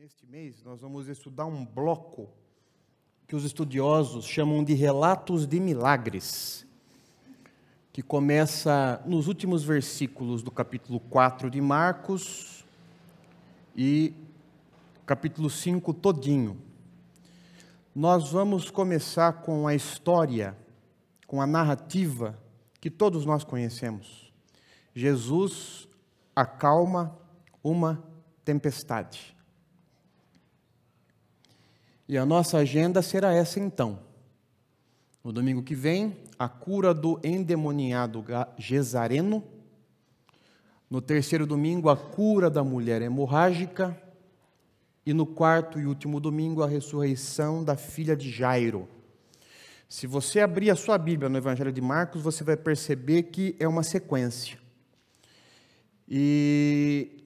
Neste mês, nós vamos estudar um bloco que os estudiosos chamam de Relatos de Milagres, que começa nos últimos versículos do capítulo 4 de Marcos e capítulo 5 todinho. Nós vamos começar com a história, com a narrativa que todos nós conhecemos. Jesus acalma uma tempestade. E a nossa agenda será essa então. No domingo que vem, a cura do endemoniado Gesareno. No terceiro domingo, a cura da mulher hemorrágica. E no quarto e último domingo, a ressurreição da filha de Jairo. Se você abrir a sua Bíblia no Evangelho de Marcos, você vai perceber que é uma sequência. E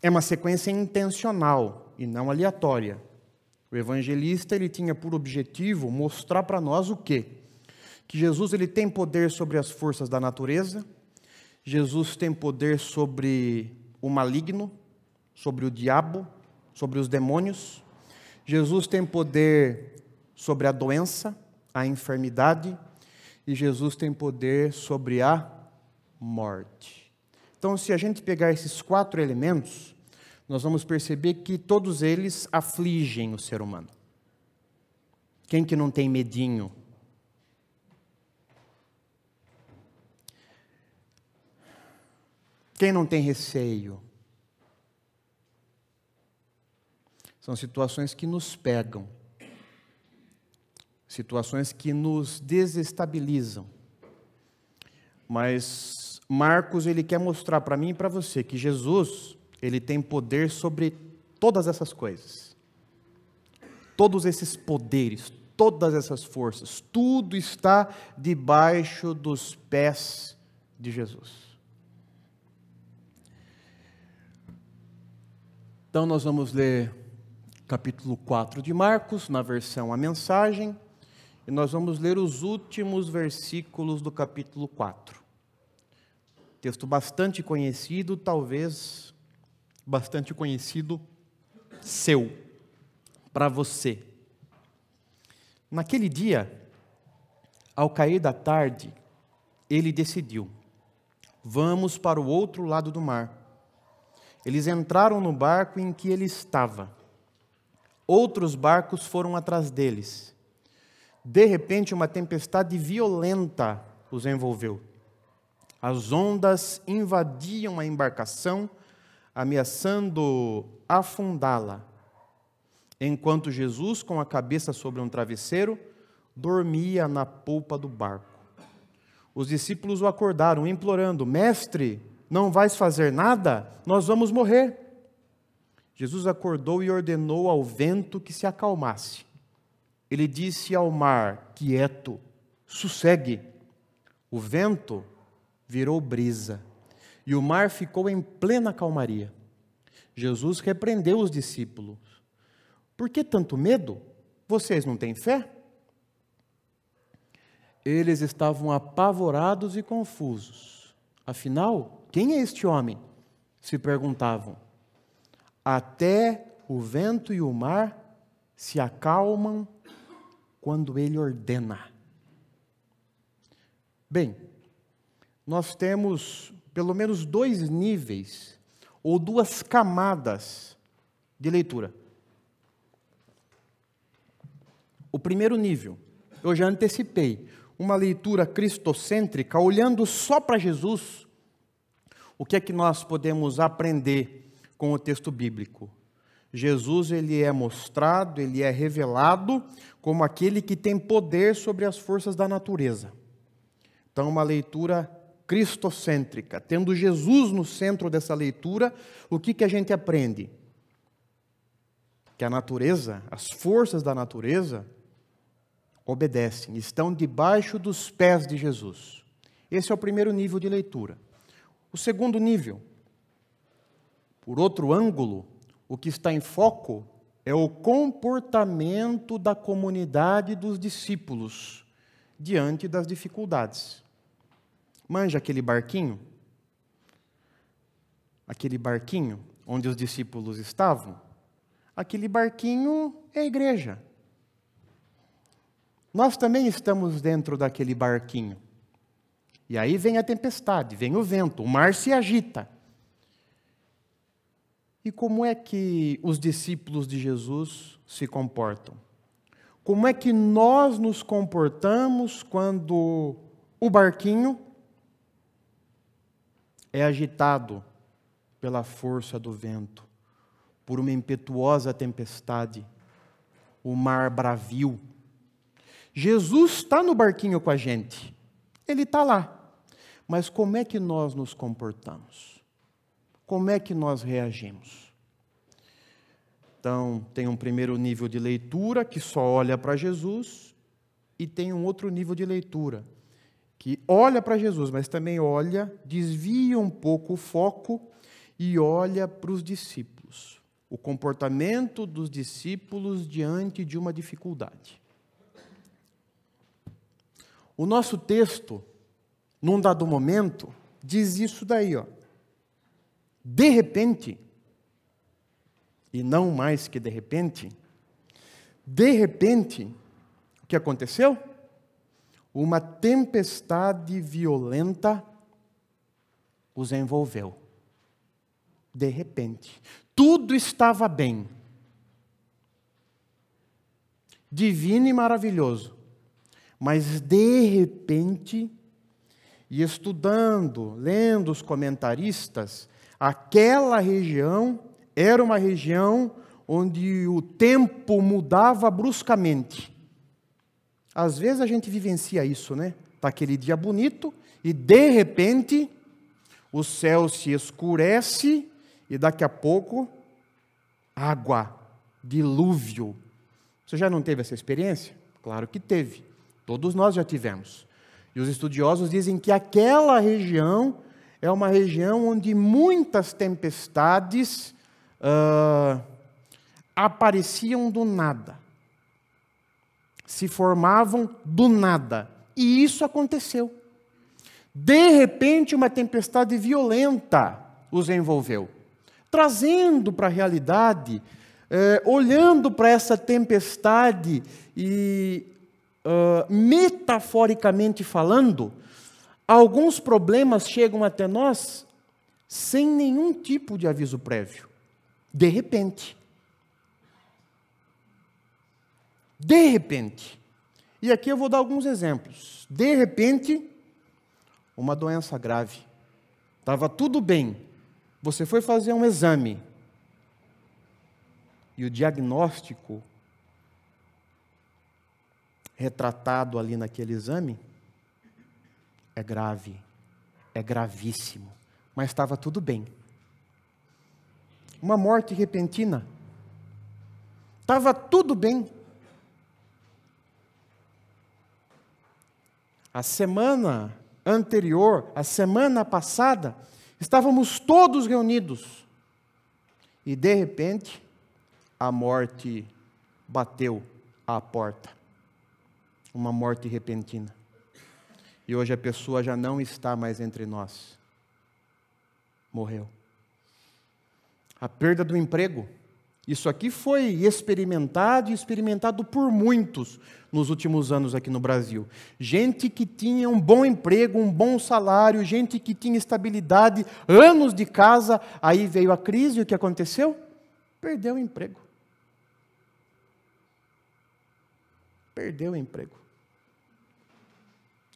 é uma sequência intencional e não aleatória. O evangelista ele tinha por objetivo mostrar para nós o quê? Que Jesus ele tem poder sobre as forças da natureza, Jesus tem poder sobre o maligno, sobre o diabo, sobre os demônios, Jesus tem poder sobre a doença, a enfermidade, e Jesus tem poder sobre a morte. Então, se a gente pegar esses 4 elementos, nós vamos perceber que todos eles afligem o ser humano. Quem que não tem medinho? Quem não tem receio? São situações que nos pegam, situações que nos desestabilizam. Mas Marcos ele quer mostrar para mim e para você que Jesus ele tem poder sobre todas essas coisas. Todos esses poderes, todas essas forças, tudo está debaixo dos pés de Jesus. Então nós vamos ler capítulo 4 de Marcos, na versão A Mensagem, e nós vamos ler os últimos versículos do capítulo 4. Texto bastante conhecido, talvez bastante conhecido seu, para você. Naquele dia, ao cair da tarde, ele decidiu: vamos para o outro lado do mar. Eles entraram no barco em que ele estava. Outros barcos foram atrás deles. De repente, uma tempestade violenta os envolveu. As ondas invadiam a embarcação, ameaçando afundá-la, enquanto Jesus, com a cabeça sobre um travesseiro, dormia na polpa do barco. Os discípulos o acordaram, implorando: Mestre, não vais fazer nada? Nós vamos morrer. Jesus acordou e ordenou ao vento que se acalmasse. Ele disse ao mar: quieto, sossegue. O vento virou brisa, e o mar ficou em plena calmaria. Jesus repreendeu os discípulos: por que tanto medo? Vocês não têm fé? Eles estavam apavorados e confusos. Afinal, quem é este homem? Se perguntavam. Até o vento e o mar se acalmam quando ele ordena. Bem, nós temos pelo menos 2 níveis ou 2 camadas de leitura. O primeiro nível, eu já antecipei, uma leitura cristocêntrica, olhando só para Jesus. O que é que nós podemos aprender com o texto bíblico? Jesus ele é mostrado, ele é revelado como aquele que tem poder sobre as forças da natureza. Então, uma leitura cristocêntrica, tendo Jesus no centro dessa leitura, o que a gente aprende? Que a natureza, as forças da natureza, obedecem, estão debaixo dos pés de Jesus. Esse é o primeiro nível de leitura. O segundo nível, por outro ângulo, o que está em foco é o comportamento da comunidade dos discípulos diante das dificuldades. Manja aquele barquinho? Aquele barquinho onde os discípulos estavam? aquele barquinho é a igreja. Nós também estamos dentro daquele barquinho. E aí vem a tempestade, vem o vento, o mar se agita. E como é que os discípulos de Jesus se comportam? Como é que nós nos comportamos quando o barquinho é agitado pela força do vento, por uma impetuosa tempestade, o mar bravio? Jesus está no barquinho com a gente, Ele está lá. Mas como é que nós nos comportamos? Como é que nós reagimos? Então, tem um primeiro nível de leitura que só olha para Jesus, e tem um outro nível de leitura que olha para Jesus, mas também olha, desvia um pouco o foco e olha para os discípulos. O comportamento dos discípulos diante de uma dificuldade. O nosso texto, num dado momento, diz isso daí, ó. De repente, e não mais que de repente, o que aconteceu? Uma tempestade violenta os envolveu. De repente. Tudo estava bem. Divino e maravilhoso. Mas, de repente, e estudando, lendo os comentaristas, aquela região era uma região onde o tempo mudava bruscamente. Às vezes a gente vivencia isso, né? Está aquele dia bonito e, de repente, o céu se escurece e daqui a pouco, água, dilúvio. Você já não teve essa experiência? Claro que teve. Todos nós já tivemos. E os estudiosos dizem que aquela região é uma região onde muitas tempestades apareciam do nada. Se formavam do nada. E isso aconteceu. De repente, uma tempestade violenta os envolveu, trazendo para a realidade, olhando para essa tempestade e, metaforicamente falando, alguns problemas chegam até nós sem nenhum tipo de aviso prévio. De repente. De repente. E aqui eu vou dar alguns exemplos. De repente, uma doença grave. Estava tudo bem. Você foi fazer um exame. E o diagnóstico retratado ali naquele exame é grave. É gravíssimo. Mas estava tudo bem. Uma morte repentina. Estava tudo bem. A semana anterior, a semana passada, estávamos todos reunidos. E, de repente, a morte bateu à porta. Uma morte repentina. E hoje a pessoa já não está mais entre nós. Morreu. A perda do emprego. Isso aqui foi experimentado por muitos nos últimos anos aqui no Brasil. Gente que tinha um bom emprego, um bom salário, gente que tinha estabilidade, anos de casa, aí veio a crise e o que aconteceu? Perdeu o emprego. Perdeu o emprego.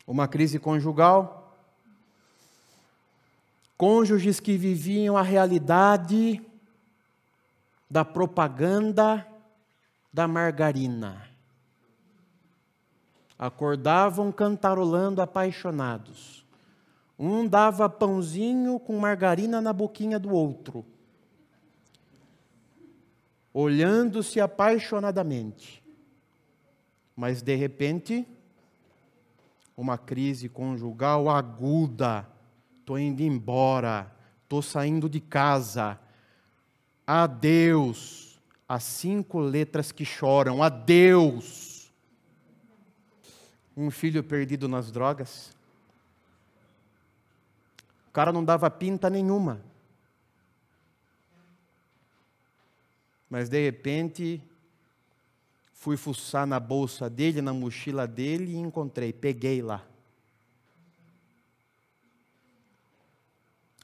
Uma crise conjugal. Cônjuges que viviam a realidade da propaganda da margarina. Acordavam cantarolando apaixonados. Um dava pãozinho com margarina na boquinha do outro, olhando-se apaixonadamente. Mas, de repente, uma crise conjugal aguda. Estou indo embora, estou saindo de casa. Adeus. As 5 letras que choram. Adeus. Um filho perdido nas drogas. O cara não dava pinta nenhuma. mas de repente fui fuçar na bolsa dele, na mochila dele e encontrei, peguei lá.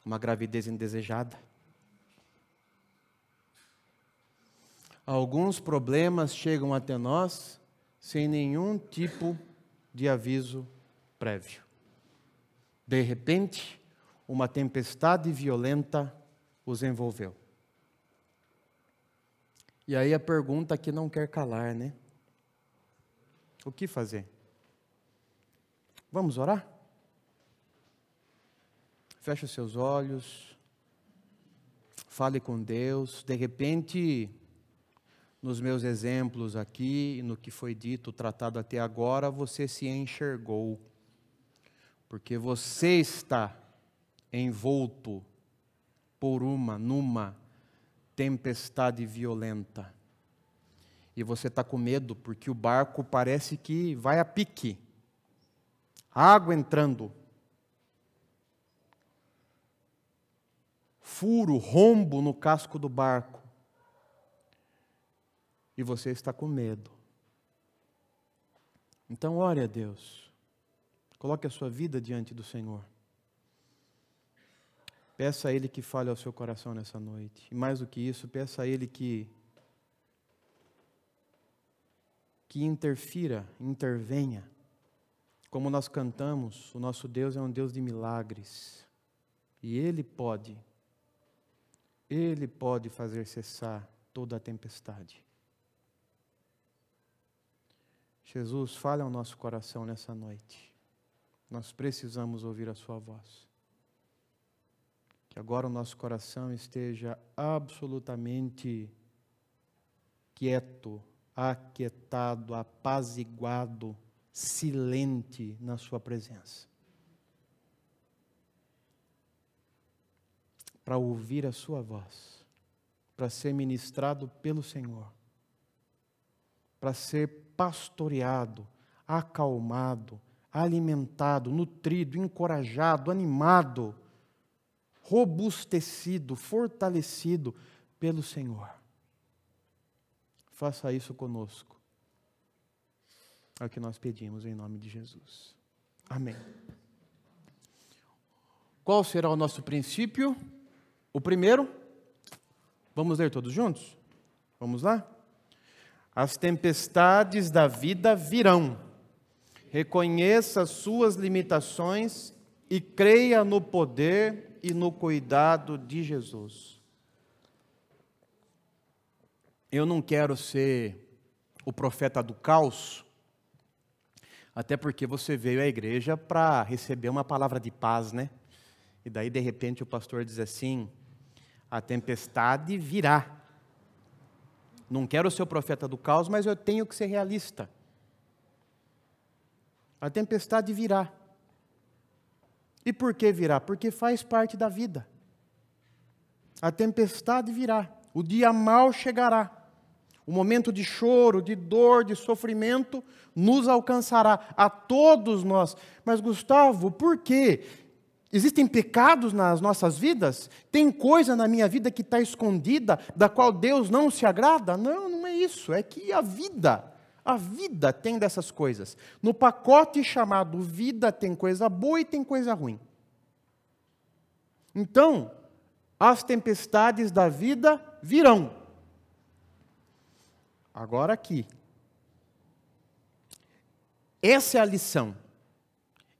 Uma gravidez indesejada. Alguns problemas chegam até nós sem nenhum tipo de aviso prévio. De repente, uma tempestade violenta os envolveu. E aí a pergunta que não quer calar, né? O que fazer? Vamos orar? Feche os seus olhos, fale com Deus. De repente, nos meus exemplos aqui, no que foi dito, tratado até agora, você se enxergou. Porque você está envolto por numa tempestade violenta. E você está com medo porque o barco parece que vai a pique. Água entrando. Furo, rombo no casco do barco. E você está com medo. Então ore a Deus. Coloque a sua vida diante do Senhor. Peça a Ele que fale ao seu coração nessa noite. E mais do que isso, peça a Ele que interfira, intervenha. Como nós cantamos, o nosso Deus é um Deus de milagres. E Ele pode fazer cessar toda a tempestade. Jesus, fale ao nosso coração nessa noite. Nós precisamos ouvir a sua voz. Que agora o nosso coração esteja absolutamente quieto, aquietado, apaziguado, silente na sua presença. Para ouvir a sua voz, para ser ministrado pelo Senhor, para ser pastoreado, acalmado, alimentado, nutrido, encorajado, animado, robustecido, fortalecido pelo Senhor. Faça isso conosco. É o que nós pedimos em nome de Jesus. Amém. Qual será o nosso princípio? O primeiro, vamos ler todos juntos? Vamos lá? As tempestades da vida virão. Reconheça as suas limitações e creia no poder e no cuidado de Jesus. Eu não quero ser o profeta do caos, até porque você veio à igreja para receber uma palavra de paz, né? E daí, de repente, o pastor diz assim, a tempestade virá. Não quero ser o profeta do caos, mas eu tenho que ser realista. A tempestade virá. E por que virá? Porque faz parte da vida. A tempestade virá. O dia mau chegará. O momento de choro, de dor, de sofrimento nos alcançará. A todos nós. Mas, Gustavo, por quê? Existem pecados nas nossas vidas? Tem coisa na minha vida que está escondida, da qual Deus não se agrada? Não, não é isso. É que a vida tem dessas coisas. No pacote chamado vida tem coisa boa e tem coisa ruim. Então, as tempestades da vida virão. Agora aqui. Essa é a lição.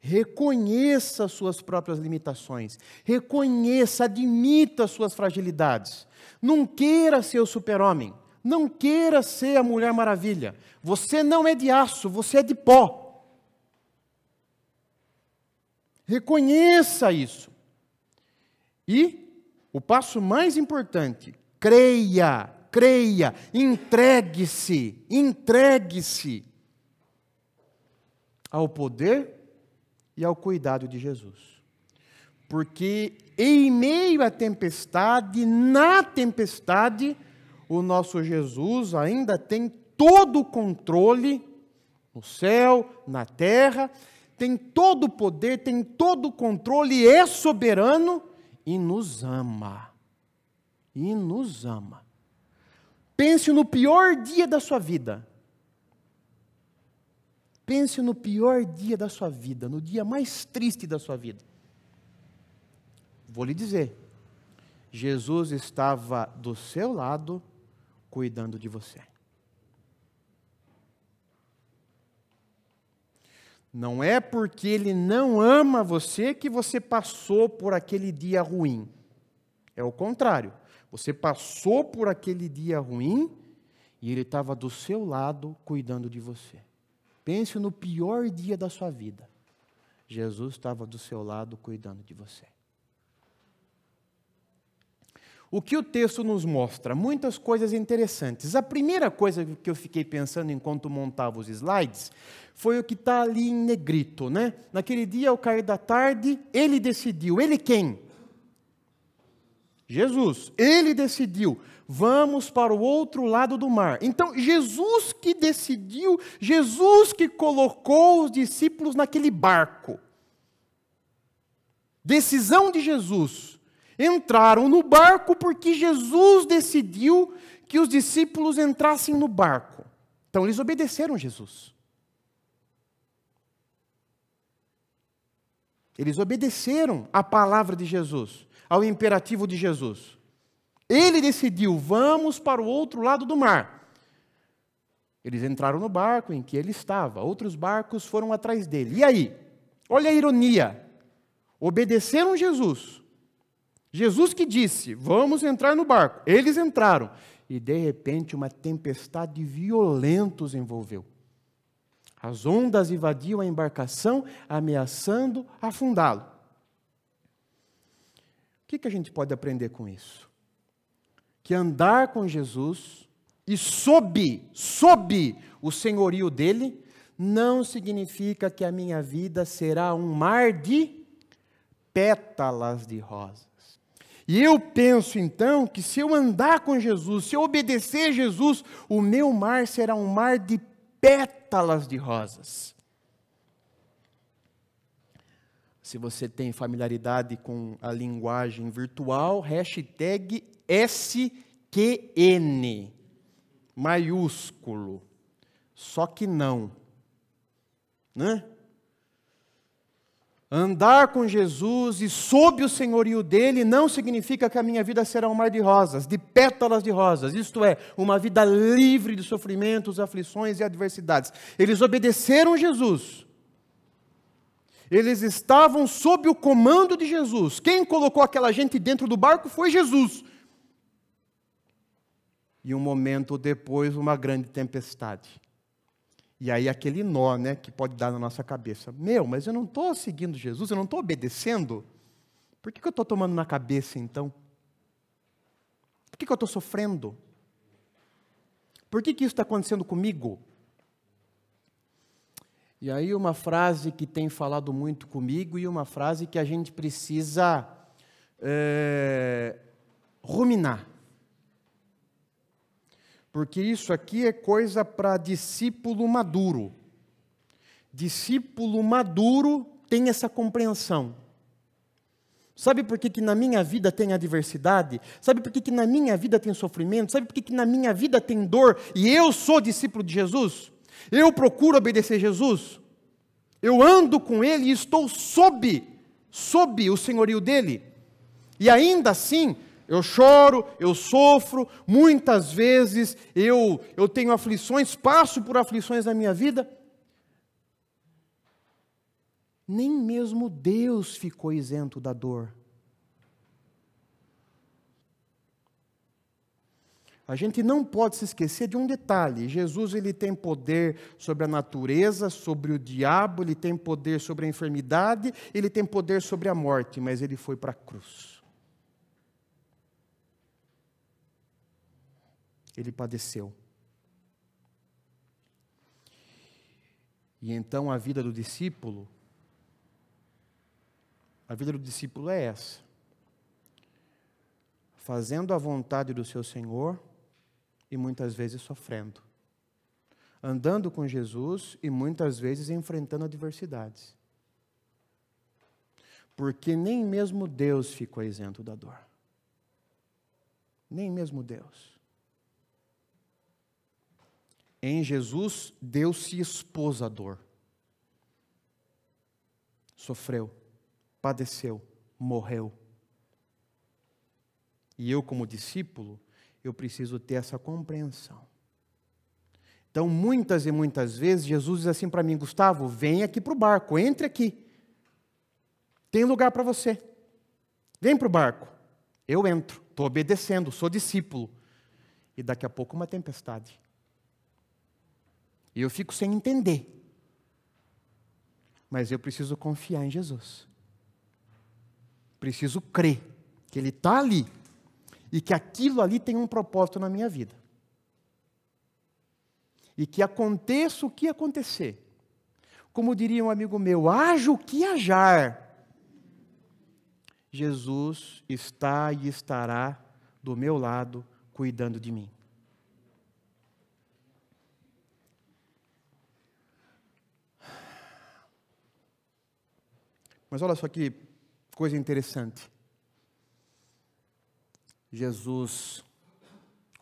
Reconheça suas próprias limitações. Reconheça, admita suas fragilidades. Não queira ser o super-homem. Não queira ser a Mulher Maravilha. Você não é de aço, você é de pó. Reconheça isso. E o passo mais importante, creia, entregue-se ao poder e ao cuidado de Jesus. Porque em meio à tempestade, na tempestade, o nosso Jesus ainda tem todo o controle no céu, na terra, tem todo o poder, tem todo o controle, é soberano e nos ama. E nos ama. Pense no pior dia da sua vida. Pense no pior dia da sua vida, no dia mais triste da sua vida. Vou lhe dizer, Jesus estava do seu lado, cuidando de você. Não é porque Ele não ama você que você passou por aquele dia ruim. É o contrário. Você passou por aquele dia ruim e Ele estava do seu lado cuidando de você. Pense no pior dia da sua vida. Jesus estava do seu lado cuidando de você. O que o texto nos mostra? Muitas coisas interessantes. A primeira coisa que eu fiquei pensando enquanto montava os slides foi o que está ali em negrito, né? Naquele dia, ao cair da tarde, Ele decidiu. Ele quem? Jesus. Ele decidiu. Vamos para o outro lado do mar. Então, Jesus que decidiu, Jesus que colocou os discípulos naquele barco. Decisão de Jesus. Entraram no barco porque Jesus decidiu que os discípulos entrassem no barco. Então, eles obedeceram Jesus. Eles obedeceram à palavra de Jesus, ao imperativo de Jesus. Ele decidiu, vamos para o outro lado do mar. Eles entraram no barco em que ele estava, outros barcos foram atrás dele. E aí? Olha a ironia. Obedeceram Jesus. Jesus que disse, vamos entrar no barco. Eles entraram. E de repente uma tempestade violenta os envolveu. As ondas invadiam a embarcação, ameaçando afundá-lo. O que a gente pode aprender com isso? Que andar com Jesus e sob o senhorio dele, não significa que a minha vida será um mar de pétalas de rosas. E eu penso então que se eu andar com Jesus, se eu obedecer a Jesus, o meu mar será um mar de pétalas de rosas. Se você tem familiaridade com a linguagem virtual, hashtag SQN, maiúsculo. Só que não. Né? Andar com Jesus e sob o senhorio dele não significa que a minha vida será um mar de rosas, de pétalas de rosas. Isto é, uma vida livre de sofrimentos, aflições e adversidades. Eles obedeceram Jesus. Eles estavam sob o comando de Jesus. Quem colocou aquela gente dentro do barco foi Jesus. E um momento depois, uma grande tempestade. E aí aquele nó, né, que pode dar na nossa cabeça. Mas eu não estou seguindo Jesus, eu não estou obedecendo. Por que eu estou tomando na cabeça, então? Por que eu estou sofrendo? Por que isso está acontecendo comigo? E aí uma frase que tem falado muito comigo e uma frase que a gente precisa ruminar. Porque isso aqui é coisa para discípulo maduro. Discípulo maduro tem essa compreensão. Sabe por que na minha vida tem adversidade? Sabe por que na minha vida tem sofrimento? Sabe por que na minha vida tem dor? E eu sou discípulo de Jesus? Eu procuro obedecer Jesus? Eu ando com Ele e estou sob o senhorio dEle? E ainda assim, eu choro, eu sofro, muitas vezes eu tenho aflições, passo por aflições na minha vida. Nem mesmo Deus ficou isento da dor. A gente não pode se esquecer de um detalhe. Jesus ele tem poder sobre a natureza, sobre o diabo, ele tem poder sobre a enfermidade, ele tem poder sobre a morte, mas ele foi para a cruz. Ele padeceu. E então a vida do discípulo é essa. Fazendo a vontade do seu Senhor e muitas vezes sofrendo. Andando com Jesus e muitas vezes enfrentando adversidades. Porque nem mesmo Deus ficou isento da dor. Nem mesmo Deus. Em Jesus, Deus se expôs à dor. Sofreu, padeceu, morreu. E eu, como discípulo, eu preciso ter essa compreensão. Então, muitas e muitas vezes, Jesus diz assim para mim: Gustavo, vem aqui para o barco, entre aqui. Tem lugar para você. Vem para o barco. Eu entro, estou obedecendo, sou discípulo. E daqui a pouco uma tempestade. E eu fico sem entender. Mas eu preciso confiar em Jesus. Preciso crer que Ele está ali. E que aquilo ali tem um propósito na minha vida. E que aconteça o que acontecer. Como diria um amigo meu, haja o que hajar. Jesus está e estará do meu lado, cuidando de mim. Mas olha só que coisa interessante. Jesus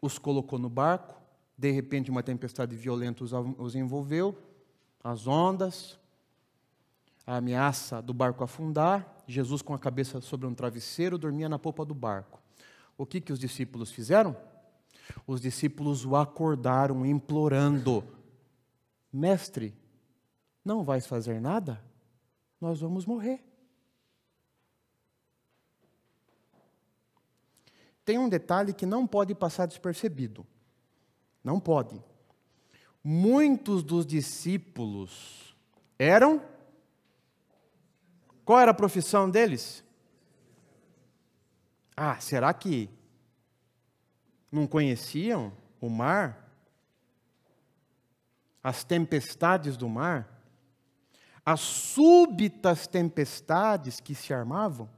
os colocou no barco, de repente uma tempestade violenta os envolveu, as ondas, a ameaça do barco afundar. Jesus, com a cabeça sobre um travesseiro, dormia na popa do barco. O que os discípulos fizeram? Os discípulos o acordaram implorando: Mestre, não vais fazer nada? Nós vamos morrer. Tem um detalhe que não pode passar despercebido. Não pode. Muitos dos discípulos eram... Qual era a profissão deles? Será que não conheciam o mar? As tempestades do mar? As súbitas tempestades que se armavam?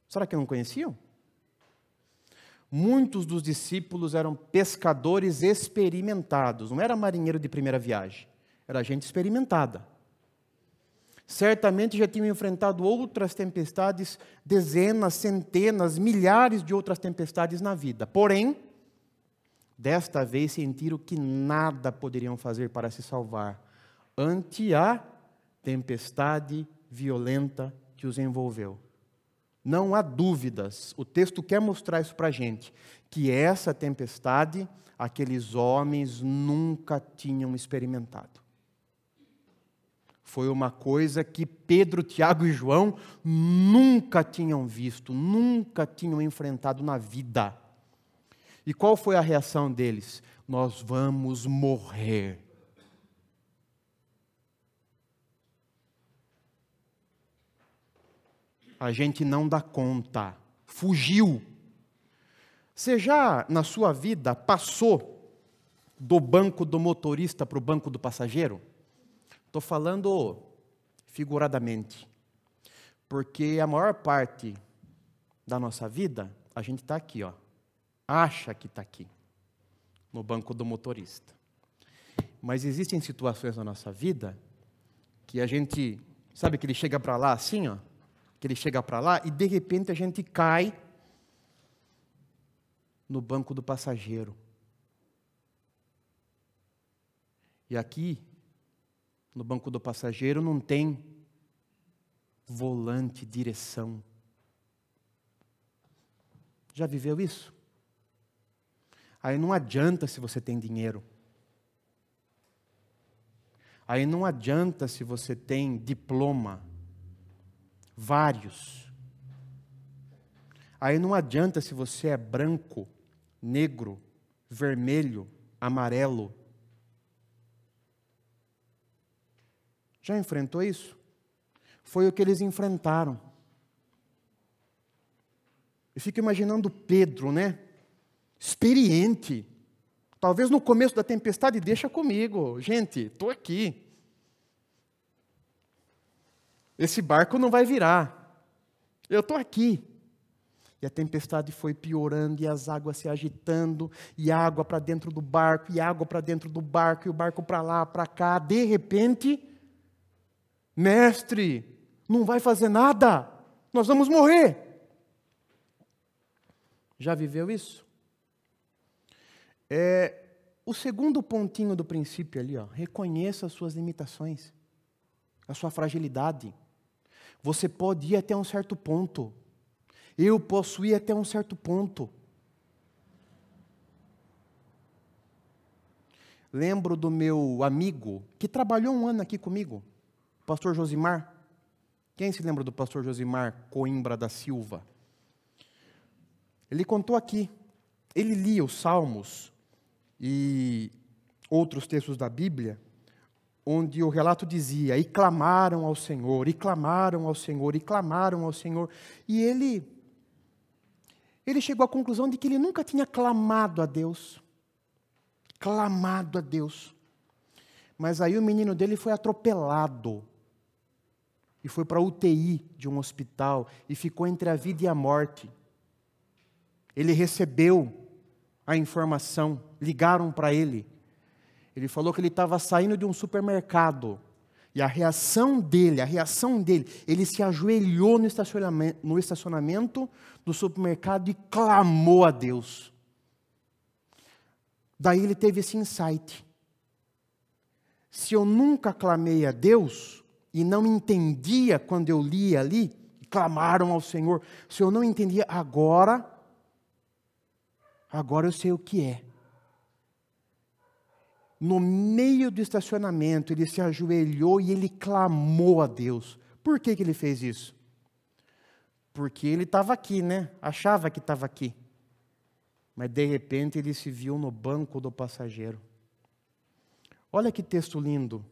Será que não conheciam? Muitos dos discípulos eram pescadores experimentados. Não era marinheiro de primeira viagem. Era gente experimentada. Certamente já tinham enfrentado outras tempestades, dezenas, centenas, milhares de outras tempestades na vida. Porém, desta vez sentiram que nada poderiam fazer para se salvar ante a tempestade violenta que os envolveu. Não há dúvidas, o texto quer mostrar isso para a gente, que essa tempestade, aqueles homens nunca tinham experimentado. Foi uma coisa que Pedro, Tiago e João nunca tinham visto, nunca tinham enfrentado na vida. E qual foi a reação deles? Nós vamos morrer. A gente não dá conta. Fugiu. Você já, na sua vida, passou do banco do motorista para o banco do passageiro? Estou falando figuradamente, porque a maior parte da nossa vida, a gente está aqui, acha que está aqui, no banco do motorista. Mas existem situações na nossa vida que a gente, sabe que ele chega para lá assim, que ele chega para lá e de repente a gente cai no banco do passageiro. E aqui, no banco do passageiro não tem volante, direção. Já viveu isso? Aí não adianta se você tem dinheiro. Aí não adianta se você tem diploma. Vários. Aí não adianta se você é branco, negro, vermelho, amarelo. Já enfrentou isso? Foi o que eles enfrentaram. Eu fico imaginando Pedro, né? Experiente. Talvez no começo da tempestade, deixa comigo. Gente, estou aqui. Esse barco não vai virar. Eu estou aqui. E a tempestade foi piorando, e as águas se agitando, e água para dentro do barco, e água para dentro do barco, e o barco para lá, para cá. De repente... Mestre, não vai fazer nada, nós vamos morrer. Já viveu isso? o segundo pontinho do princípio ali, ó, reconheça as suas limitações, a sua fragilidade. Você pode ir até um certo ponto. Eu posso ir até um certo ponto. Lembro do meu amigo, que trabalhou um ano aqui comigo, o pastor Josimar. Quem se lembra do pastor Josimar Coimbra da Silva? Ele contou aqui, ele lia os Salmos e outros textos da Bíblia, onde o relato dizia, e clamaram ao Senhor, e clamaram ao Senhor, e clamaram ao Senhor. E ele chegou à conclusão de que ele nunca tinha clamado a Deus. Clamado a Deus. Mas aí o menino dele foi atropelado. E foi para a UTI de um hospital. E ficou entre a vida e a morte. Ele recebeu a informação. Ligaram para ele. Ele falou que ele estava saindo de um supermercado. E a reação dele, ele se ajoelhou no estacionamento do supermercado e clamou a Deus. Daí ele teve esse insight. Se eu nunca clamei a Deus, e não entendia quando eu lia ali, clamaram ao Senhor, se eu não entendia, agora eu sei o que é. No meio do estacionamento, ele se ajoelhou e ele clamou a Deus. Por que ele fez isso? Porque ele estava aqui, né? Achava que estava aqui. Mas de repente ele se viu no banco do passageiro. Olha que texto lindo.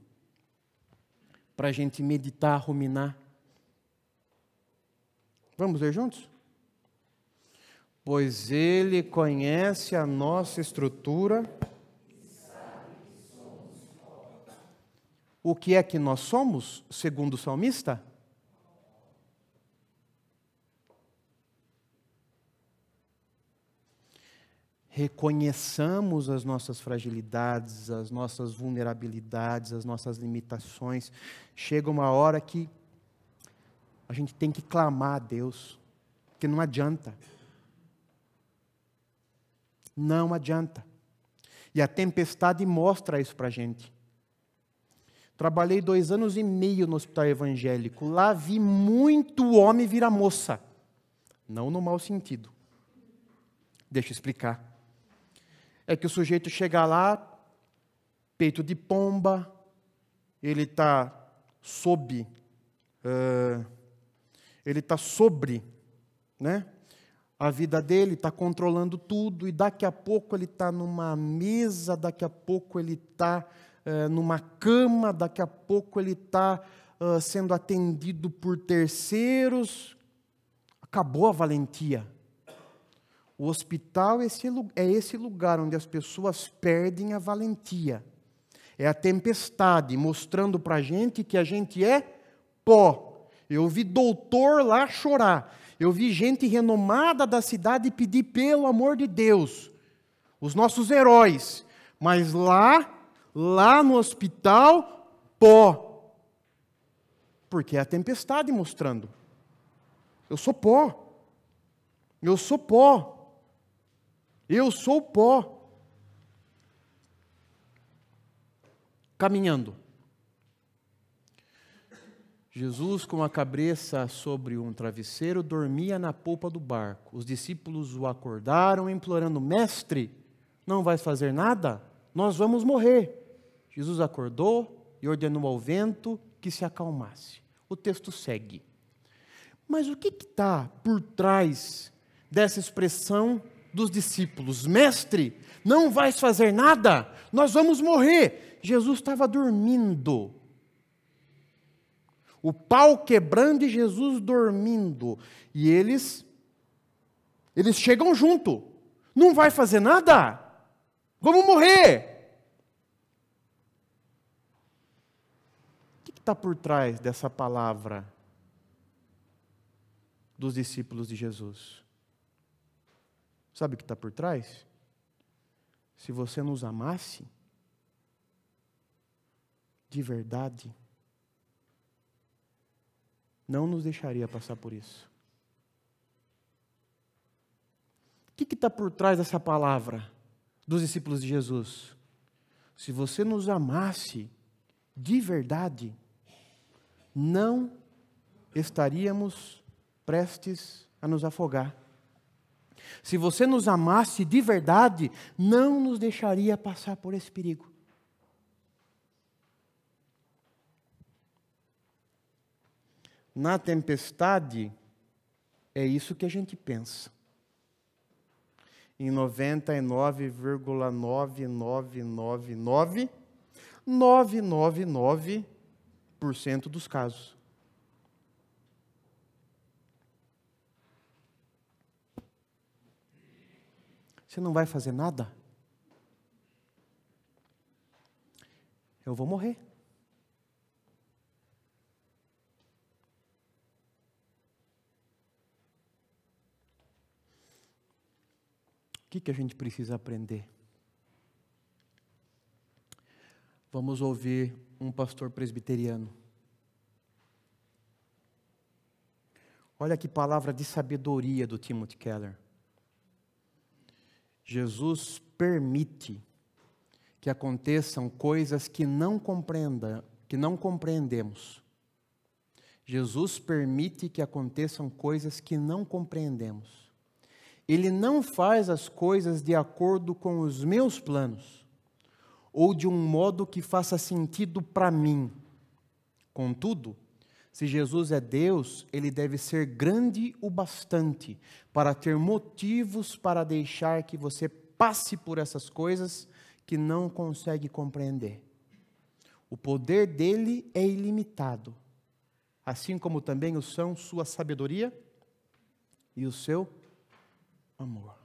Para a gente meditar, ruminar. Vamos ler juntos? Pois ele conhece a nossa estrutura. O que é que nós somos, segundo o salmista? Reconheçamos as nossas fragilidades, as nossas vulnerabilidades, as nossas limitações. Chega uma hora que a gente tem que clamar a Deus, porque não adianta. Não adianta. E a tempestade mostra isso para a gente. Trabalhei 2 anos e meio no hospital evangélico. Lá vi muito homem virar moça. Não no mau sentido. Deixa eu explicar. É que o sujeito chega lá, peito de pomba, ele está sobre, né? A vida dele, está controlando tudo, e daqui a pouco ele está numa mesa, daqui a pouco ele está numa cama, daqui a pouco ele está sendo atendido por terceiros. Acabou a valentia. O hospital é esse lugar onde as pessoas perdem a valentia. É a tempestade mostrando para a gente que a gente é pó. Eu vi doutor lá chorar. Eu vi gente renomada da cidade pedir pelo amor de Deus. Os nossos heróis. Mas lá no hospital, pó. Porque é a tempestade mostrando. Eu sou pó. Eu sou pó. Eu sou pó. Caminhando. Jesus, com a cabeça sobre um travesseiro, dormia na polpa do barco. Os discípulos o acordaram, implorando: Mestre, não vais fazer nada? Nós vamos morrer. Jesus acordou e ordenou ao vento que se acalmasse. O texto segue. Mas o que está por trás dessa expressão dos discípulos? Mestre, não vais fazer nada? Nós vamos morrer. Jesus estava dormindo. O pau quebrando e Jesus dormindo. E eles chegam junto. Não vai fazer nada? Vamos morrer. O que está por trás dessa palavra dos discípulos de Jesus? Sabe o que está por trás? Se você nos amasse, de verdade, não nos deixaria passar por isso. O que está por trás dessa palavra dos discípulos de Jesus? se você nos amasse de verdade, não estaríamos prestes a nos afogar. Se você nos amasse de verdade, não nos deixaria passar por esse perigo. Na tempestade, é isso que a gente pensa. Em 99,9999999% dos casos. Você não vai fazer nada? Eu vou morrer. O que a gente precisa aprender? Vamos ouvir um pastor presbiteriano. Olha que palavra de sabedoria do Timothy Keller. Jesus permite que aconteçam coisas que não compreendemos. Jesus permite que aconteçam coisas que não compreendemos. Ele não faz as coisas de acordo com os meus planos, ou de um modo que faça sentido para mim. Contudo, se Jesus é Deus, Ele deve ser grande o bastante para ter motivos para deixar que você passe por essas coisas que não consegue compreender. O poder dele é ilimitado, assim como também o são sua sabedoria e o seu amor.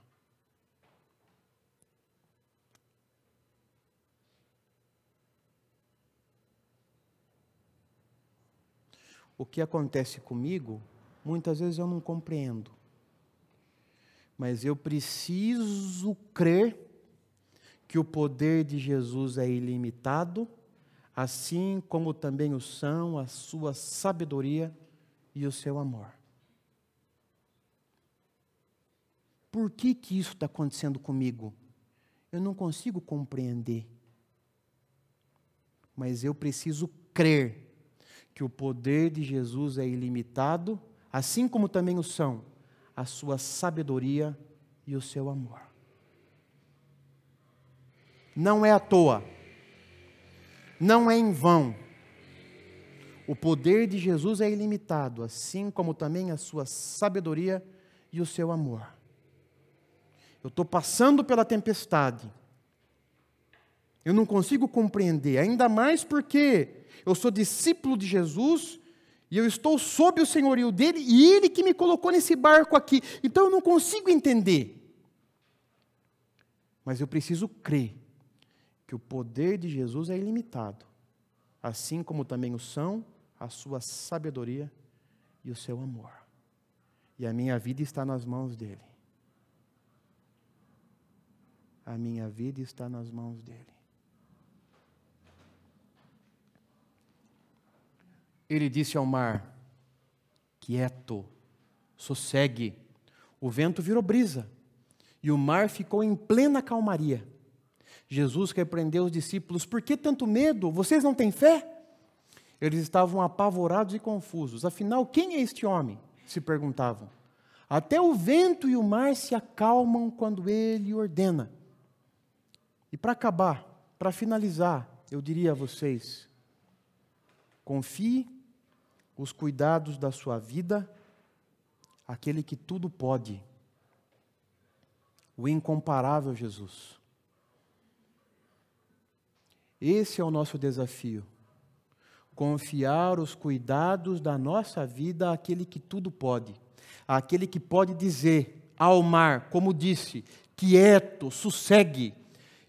O que acontece comigo, muitas vezes eu não compreendo. Mas eu preciso crer que o poder de Jesus é ilimitado, assim como também o são a sua sabedoria e o seu amor. Por que isso está acontecendo comigo? Eu não consigo compreender. Mas eu preciso crer que o poder de Jesus é ilimitado, assim como também o são a sua sabedoria e o seu amor. Não é à toa. Não é em vão. O poder de Jesus é ilimitado, assim como também a sua sabedoria e o seu amor. Eu estou passando pela tempestade. Eu não consigo compreender, ainda mais porque eu sou discípulo de Jesus e eu estou sob o senhorio dele e ele que me colocou nesse barco aqui. Então eu não consigo entender. Mas eu preciso crer que o poder de Jesus é ilimitado, assim como também o são a sua sabedoria e o seu amor. E a minha vida está nas mãos dele. A minha vida está nas mãos dele. Ele disse ao mar: quieto, sossegue. O vento virou brisa e o mar ficou em plena calmaria. Jesus repreendeu os discípulos: por que tanto medo? Vocês não têm fé? Eles estavam apavorados e confusos. Afinal, quem é este homem? Se perguntavam. Até o vento e o mar se acalmam quando ele ordena. E para acabar, para finalizar, eu diria a vocês: confie os cuidados da sua vida àquele que tudo pode, o incomparável Jesus. Esse é o nosso desafio. Confiar os cuidados da nossa vida àquele que tudo pode, àquele que pode dizer ao mar, como disse, quieto, sossegue.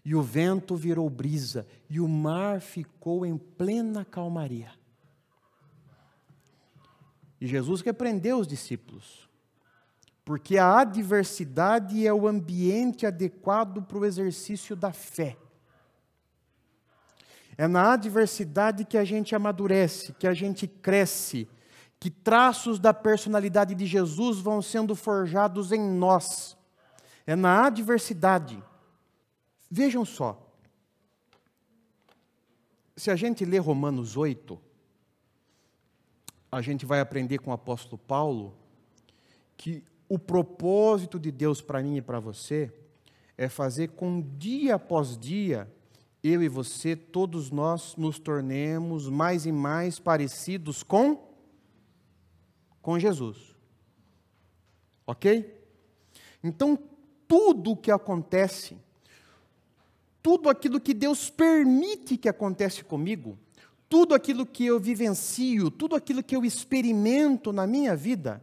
E o vento virou brisa, e o mar ficou em plena calmaria. E Jesus repreendeu os discípulos, porque a adversidade é o ambiente adequado para o exercício da fé. É na adversidade que a gente amadurece, que a gente cresce, que traços da personalidade de Jesus vão sendo forjados em nós. É na adversidade. Vejam só, Se a gente ler Romanos 8, a gente vai aprender com o apóstolo Paulo que o propósito de Deus para mim e para você é fazer com dia após dia, eu e você, todos nós nos tornemos mais e mais parecidos com Jesus. Ok? Então, tudo o que acontece, tudo aquilo que Deus permite que acontece comigo, tudo aquilo que eu vivencio, tudo aquilo que eu experimento na minha vida,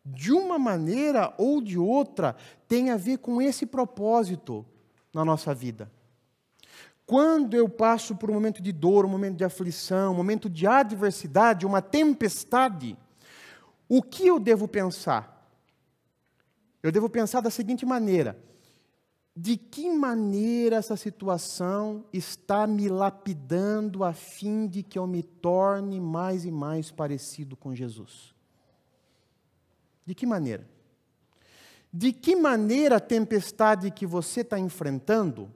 de uma maneira ou de outra, tem a ver com esse propósito na nossa vida. Quando eu passo por um momento de dor, um momento de aflição, um momento de adversidade, uma tempestade, o que eu devo pensar? Eu devo pensar da seguinte maneira: de que maneira essa situação está me lapidando a fim de que eu me torne mais e mais parecido com Jesus? De que maneira? De que maneira a tempestade que você está enfrentando,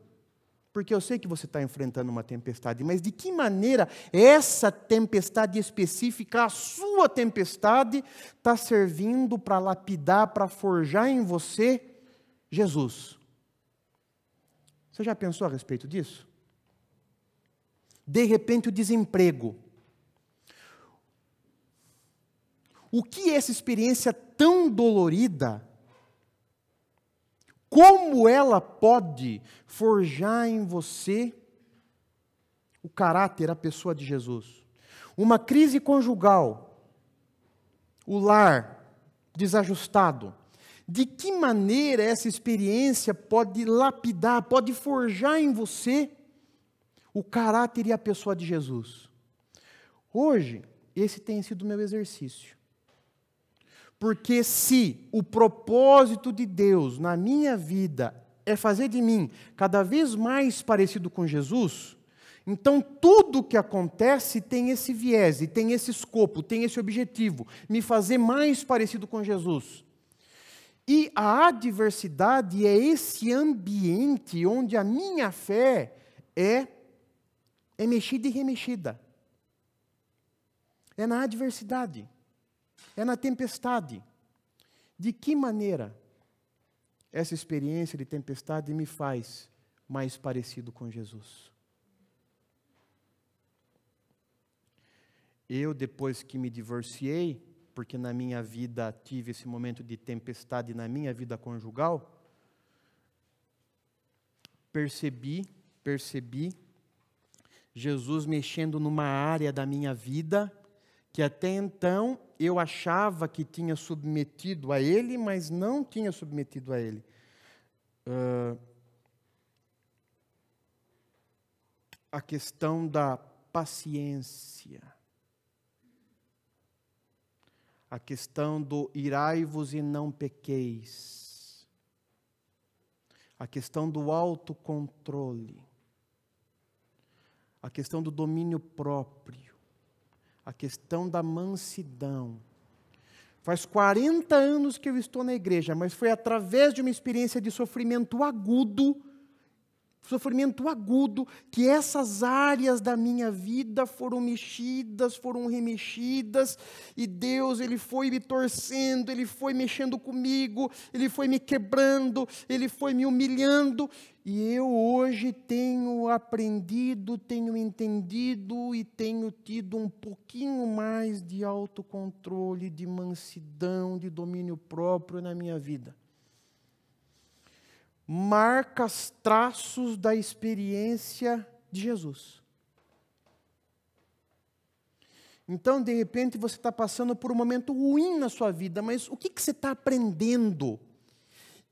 porque eu sei que você está enfrentando uma tempestade, mas de que maneira essa tempestade específica, a sua tempestade, está servindo para lapidar, para forjar em você Jesus? Você já pensou a respeito disso? De repente, o desemprego. O que essa experiência tão dolorida, como ela pode forjar em você o caráter, a pessoa de Jesus? Uma crise conjugal, o lar desajustado. De que maneira essa experiência pode lapidar, pode forjar em você o caráter e a pessoa de Jesus? Hoje, esse tem sido o meu exercício. Porque se o propósito de Deus na minha vida é fazer de mim cada vez mais parecido com Jesus, então tudo o que acontece tem esse viés, e tem esse escopo, tem esse objetivo, me fazer mais parecido com Jesus. E a adversidade é esse ambiente onde a minha fé é mexida e remexida. É na adversidade. É na tempestade. De que maneira essa experiência de tempestade me faz mais parecido com Jesus? Eu, depois que me divorciei, porque na minha vida tive esse momento de tempestade na minha vida conjugal, percebi Jesus mexendo numa área da minha vida que até então eu achava que tinha submetido a Ele, mas não tinha submetido a Ele. A questão da paciência. A questão do irai-vos e não pequeis. A questão do autocontrole. A questão do domínio próprio. A questão da mansidão. Faz 40 anos que eu estou na igreja, mas foi através de uma experiência de sofrimento agudo, que essas áreas da minha vida foram mexidas, foram remexidas, e Deus, Ele foi me torcendo, Ele foi mexendo comigo, Ele foi me quebrando, Ele foi me humilhando, e eu hoje tenho aprendido, tenho entendido e tenho tido um pouquinho mais de autocontrole, de mansidão, de domínio próprio na minha vida. Marcas, traços da experiência de Jesus. Então, de repente, você está passando por um momento ruim na sua vida, mas o que você está aprendendo?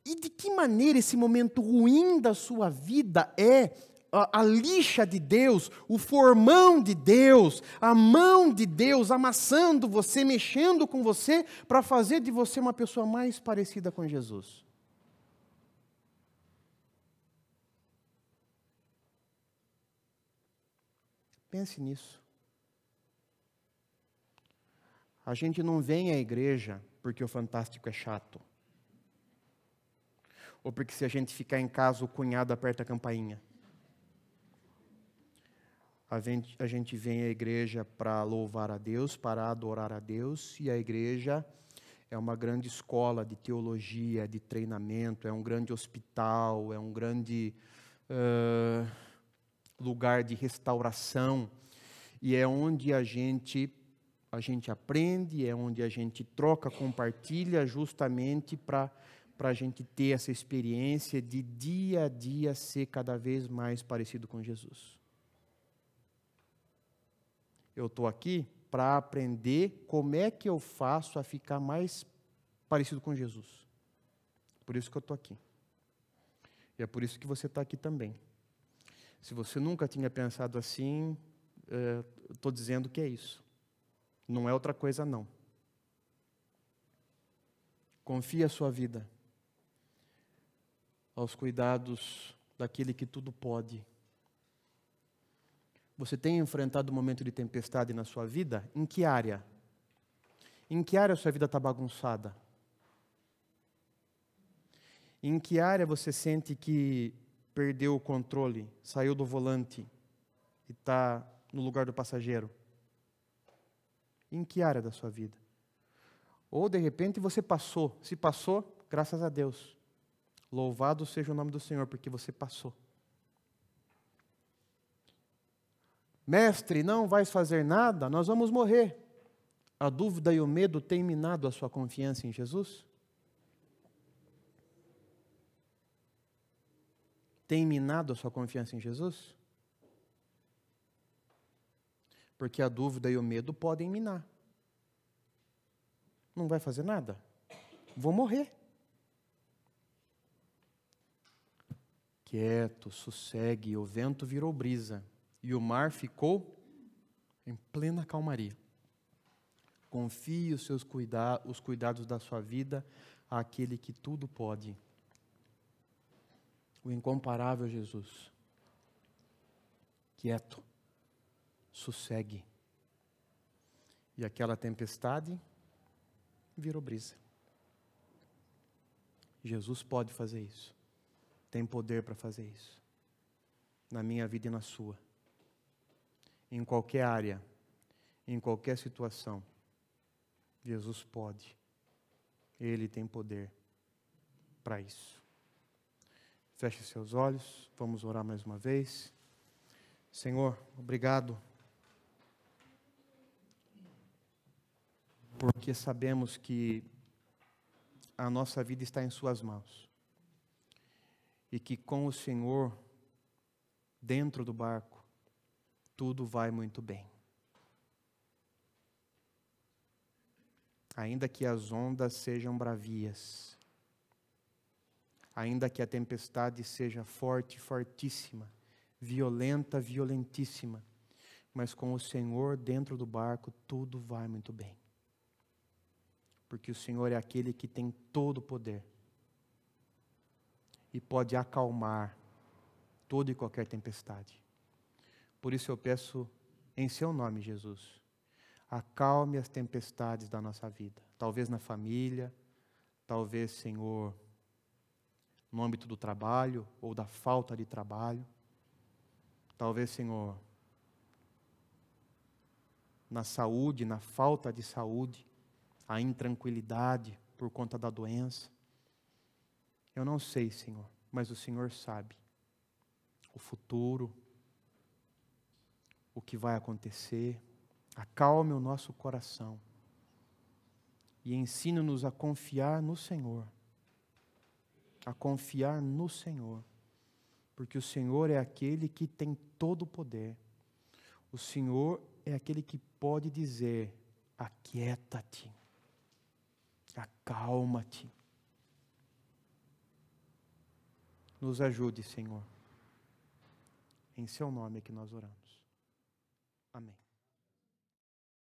E de que maneira esse momento ruim da sua vida é a lixa de Deus, o formão de Deus, a mão de Deus amassando você, mexendo com você, para fazer de você uma pessoa mais parecida com Jesus? Pense nisso. A gente não vem à igreja porque o fantástico é chato. Ou porque se a gente ficar em casa o cunhado aperta a campainha. A gente vem à igreja para louvar a Deus, para adorar a Deus, e a igreja é uma grande escola de teologia, de treinamento, é um grande hospital, é um grande lugar de restauração, e é onde a gente aprende, é onde a gente troca, compartilha, justamente para a gente ter essa experiência de dia a dia ser cada vez mais parecido com Jesus. Eu estou aqui para aprender como é que eu faço a ficar mais parecido com Jesus. Por isso que eu estou aqui. E é por isso que você está aqui também. Se você nunca tinha pensado assim, estou dizendo que é isso. Não é outra coisa, não. Confie a sua vida aos cuidados daquele que tudo pode. Você tem enfrentado um momento de tempestade na sua vida? Em que área? Em que área a sua vida está bagunçada? Em que área você sente que perdeu o controle, saiu do volante e está no lugar do passageiro? Em que área da sua vida? Ou, de repente, você passou. Se passou, graças a Deus. Louvado seja o nome do Senhor, porque você passou. Mestre, não vais fazer nada, nós vamos morrer. A dúvida e o medo têm minado a sua confiança em Jesus? Tem minado a sua confiança em Jesus? Porque a dúvida e o medo podem minar. Não vai fazer nada? Vou morrer. Quieto, sossegue, o vento virou brisa e o mar ficou em plena calmaria. Confie os cuidados da sua vida àquele que tudo pode. O incomparável Jesus. Quieto, sossegue. E aquela tempestade virou brisa. Jesus pode fazer isso. Tem poder para fazer isso. Na minha vida e na sua. Em qualquer área, em qualquer situação, Jesus pode. Ele tem poder para isso. Feche seus olhos, vamos orar mais uma vez. Senhor, obrigado, porque sabemos que a nossa vida está em suas mãos. E que com o Senhor dentro do barco, tudo vai muito bem. Ainda que as ondas sejam bravias, ainda que a tempestade seja forte, fortíssima, violenta, violentíssima, mas com o Senhor dentro do barco, tudo vai muito bem. Porque o Senhor é aquele que tem todo o poder e pode acalmar toda e qualquer tempestade. Por isso eu peço em seu nome, Jesus, acalme as tempestades da nossa vida. Talvez na família, talvez, Senhor, no âmbito do trabalho ou da falta de trabalho. Talvez, Senhor, na saúde, na falta de saúde, a intranquilidade por conta da doença. Eu não sei, Senhor, mas o Senhor sabe o futuro, o que vai acontecer. Acalme o nosso coração e ensine-nos a confiar no Senhor. A confiar no Senhor, porque o Senhor é aquele que tem todo o poder. O Senhor é aquele que pode dizer: aquieta-te, acalma-te. Nos ajude, Senhor. Em seu nome é que nós oramos. Amém.